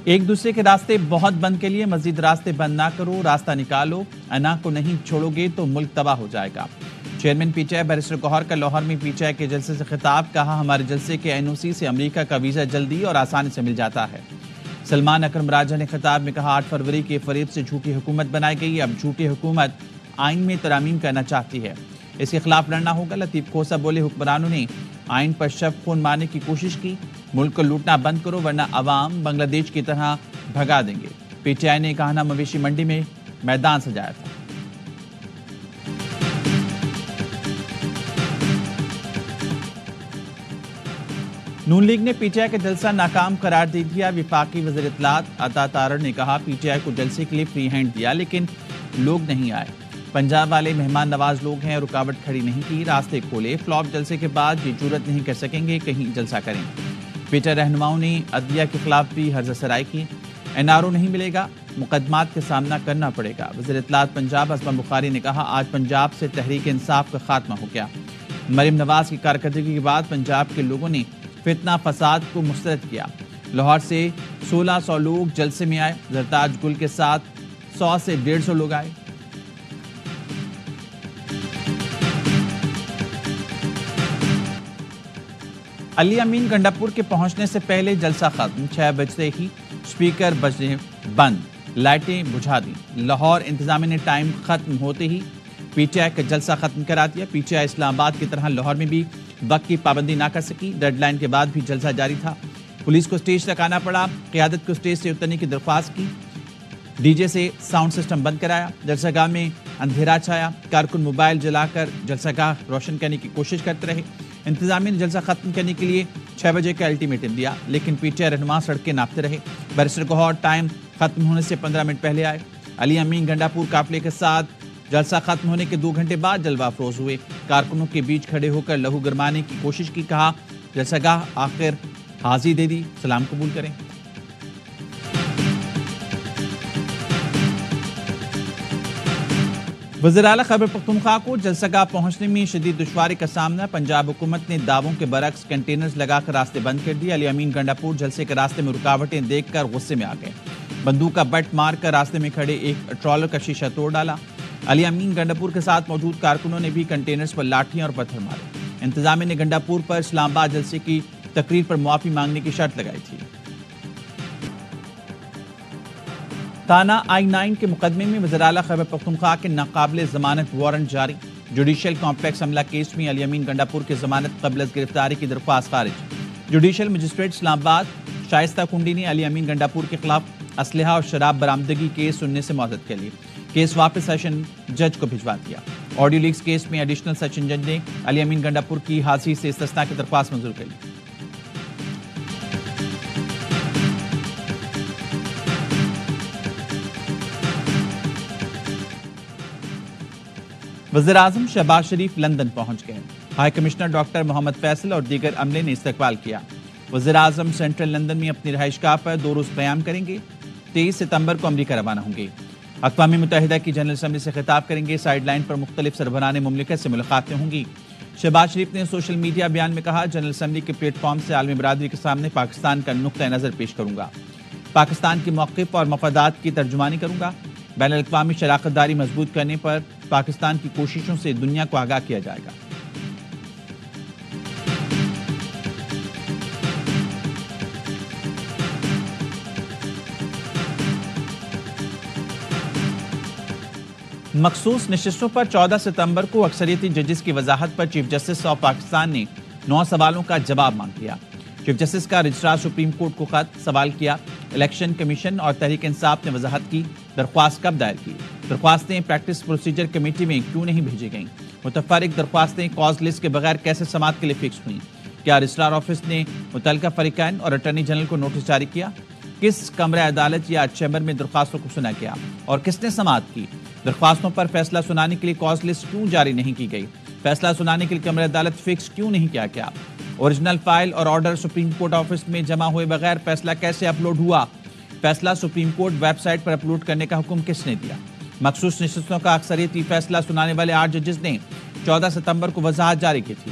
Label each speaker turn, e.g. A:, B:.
A: ایک دوسرے کے راستے بہت بند کے لیے مزید راستے بند نہ کرو، راستہ نکالو، انا کو نہیں چھوڑو گے تو ملک تباہ ہو جائے گا۔ Chairman P T I barrister Gohar کا لاہور میں پی ٹی آئی کے جلسے سے خطاب، کہا ہمارے جلسے کے این او سی سے امریکہ کا ویزا جلدی اور آسانی سے مل جاتا ہے۔ سلمان اکرم راجہ نے خطاب میں کہا 8 فروری کے فریب سے جھوٹی حکومت بنائی گئی، اب جھوٹی حکومت آئین میں ترامیم کرنا چاہتی ہے، اس کے خلاف لڑنا ہوگا۔ لطیف کھوسہ بولے حکمرانوں نے آئین پر شب خون مارنے کی کوشش کی، ملک کو لوٹنا بند کرو ورنہ عوام بنگلہ دیش کی طرح بھگا دیں گے۔ پی ٹی آئی نے کہانا مویشی منڈی میں میدان سجایا تھا۔ نون لیگ نے پی ٹی آئی کا جلسہ ناکام قرار دے دیا۔ وفاقی وزیر اطلاعات عطا تارڑ نے کہا پی ٹی آئی کو جلسے کے لیے فری ہینڈ دیا لیکن لوگ نہیں آئے، پنجاب والے مہمان نواز لوگ ہیں، رکاوٹ کھڑی نہیں کی، راستے کھولے، فلاپ جلسے کے بعد یہ جرت نہیں کر سکیں گے کہیں جلسہ کریں۔ پی ٹی آئی رہنماؤں نے عدلیہ کے خلاف بھی ہرزہ سرائی کی، این آر او نہیں ملے گا، مقدمات کا سامنا کرنا پڑے گا۔ وزیر اطلاعات پنجاب اسما بخاری نے کہا آج پنجاب سے تحریک انصاف کا خاتمہ ہو گیا۔ مریم نواز کی کارکردگی کے بعد پنجاب کے لوگوں نے فتنہ فساد کو مسترد کیا۔ لاہور سے 1600 لوگ جلسے میں آئے، زرتاج گل کے ساتھ 100 سے 150 لوگ آئے۔ علی امین گنڈاپور کے پہنچنے سے پہلے جلسہ ختم، 6 بجتے ہی سپیکر بجنے بند، لائٹیں بجھا دیں۔ لاہور انتظامیہ نے ٹائم ختم ہوتے ہی پی ٹی آئی کا جلسہ ختم کرا دیا۔ پی ٹی آئی اسلام آباد کی طرح لاہور میں بھی وقت کی پابندی نہ کر سکی، ڈیڈ لائن کے بعد بھی جلسہ جاری تھا۔ پولیس کو اسٹیج تک آنا پڑا، قیادت کو اسٹیج سے اترنے کی درخواست کی، ڈی جے سے ساؤنڈ سسٹم بند کرایا، جلسہ گاہ میں اندھیرا چھایا، کارکن موبائل جلا کر جلسہ گاہ روشن کرنے کی کوشش کرتے رہے۔ انتظامیہ نے جلسہ ختم کرنے کے لیے 6 بجے کا الٹیمیٹم دیا لیکن پی ٹی آئی رہنما سڑکیں ناپتے رہے۔ بیرسٹر گوہر ٹائم ختم ہونے سے 15 منٹ پہلے آئے۔ علی امین گنڈاپور قافلے کے ساتھ جلسہ ختم ہونے کے 2 گھنٹے بعد جلوہ افروز ہوئے، کارکنوں کے بیچ کھڑے ہو کر لہو گرمانے کی کوشش کی، کہا جلسہ گاہ آخر حاضری دے دی، سلام قبول کریں۔ وزیر اعلیٰ خیبر پختونخوا کو جلسہ گاہ پہنچنے میں شدید دشواری کا سامنا، پنجاب حکومت نے دعووں کے برعکس کنٹینرز لگا کر راستے بند کر دیے۔ علی امین گنڈاپور جلسے کے راستے میں رکاوٹیں دیکھ کر غصے میں آ گئے، بندوق کا بٹ مار کر راستے میں کھڑے ایک ٹرالر کا شیشہ توڑ ڈالا۔ علی امین گنڈاپور کے ساتھ موجود کارکنوں نے بھی کنٹینرز پر لاٹھیاں اور پتھر مارے۔ انتظامیہ نے گنڈاپور پر اسلام آباد جلسے کی تقریر پر معافی مانگنے کی شرط لگائی تھی۔ تھانہ I-9 کے مقدمے میں وزیر اعلیٰ خیبر پختونخوا کے ناقابل ضمانت وارنٹ جاری، جوڈیشل کمپلیکس حملہ کیس میں علی امین گنڈاپور کی ضمانت قبل از گرفتاری کی درخواست خارج۔ جوڈیشل مجسٹریٹ اسلام آباد شائستہ کنڈی نے علی امین گنڈاپور کے خلاف اسلحہ اور شراب برآمدگی کیس سننے سے معطل کر لی، کیس واپس سیشن جج کو بھجوا دیا۔ آڈیو لیکس کیس میں ایڈیشنل سیشن جج نے علی امین گنڈاپور کی حاضری سے استثناء کی درخواست منظور کر لی۔ وزیر اعظم شہباز شریف لندن پہنچ گئے، ہائی کمشنر ڈاکٹر محمد فیصل اور دیگر عملے نے استقبال کیا۔ وزیر اعظم سینٹرل لندن میں اپنی رہائش گاہ پر 2 روز قیام کریں گے، 23 ستمبر کو امریکہ روانہ ہوں گے، اقوام متحدہ کی جنرل اسمبلی سے خطاب کریں گے، سائیڈ لائن پر مختلف سربراہان مملکت سے ملاقاتیں ہوں گی۔ شہباز شریف نے سوشل میڈیا بیان میں کہا جنرل اسمبلی کے پلیٹ فارم سے عالمی برادری کے سامنے پاکستان کا نقطہ نظر پیش کروں گا، پاکستان کے موقف اور مفادات کی ترجمانی کروں گا، بین الاقوامی شراکت داری مضبوط کرنے پر پاکستان کی کوششوں سے دنیا کو آگاہ کیا جائے گا۔ مخصوص نشستوں پر 14 ستمبر کو اکثریتی ججز کی وضاحت پر چیف جسٹس آف پاکستان نے 9 سوالوں کا جواب مانگ لیا۔ چیف جسٹس کا رجسٹرار سپریم کورٹ کو خط سوال کیا، الیکشن کمیشن اور تحریک انصاف نے وضاحت کی، درخواست کب دائر کی، درخواستیں پریکٹس پروسیجر کمیٹی میں کیوں نہیں بھیجی گئیں، متفرق درخواستیں کاز لسٹ کے بغیر کیسے سماعت کے لیے فکس ہوئیں، کیا رجسٹرار آفس نے متعلقہ فریقین اور اٹارنی جنرل کو نوٹس جاری کیا، کس کمرہ عدالت یا چیمبر میں درخواستوں کو سنا گیا اور کس نے سماعت کی، درخواستوں پر فیصلہ سنانے کے لیے کاز لسٹ کیوں جاری نہیں کی گئی، فیصلہ سنانے کے لیے کمرہ عدالت فکس کیوں نہیں کیا گیا، اوریجنل فائل اور آرڈر سپریم کورٹ آفس میں جمع ہوئے بغیر فیصلہ کیسے اپلوڈ ہوا، فیصلہ سپریم کورٹ ویب سائٹ پر اپلوڈ کرنے کا حکم کس نے دیا۔ مخصوص نشستوں کا اکثریتی فیصلہ سنانے والے 8 ججز نے 14 ستمبر کو وضاحت جاری کی تھی۔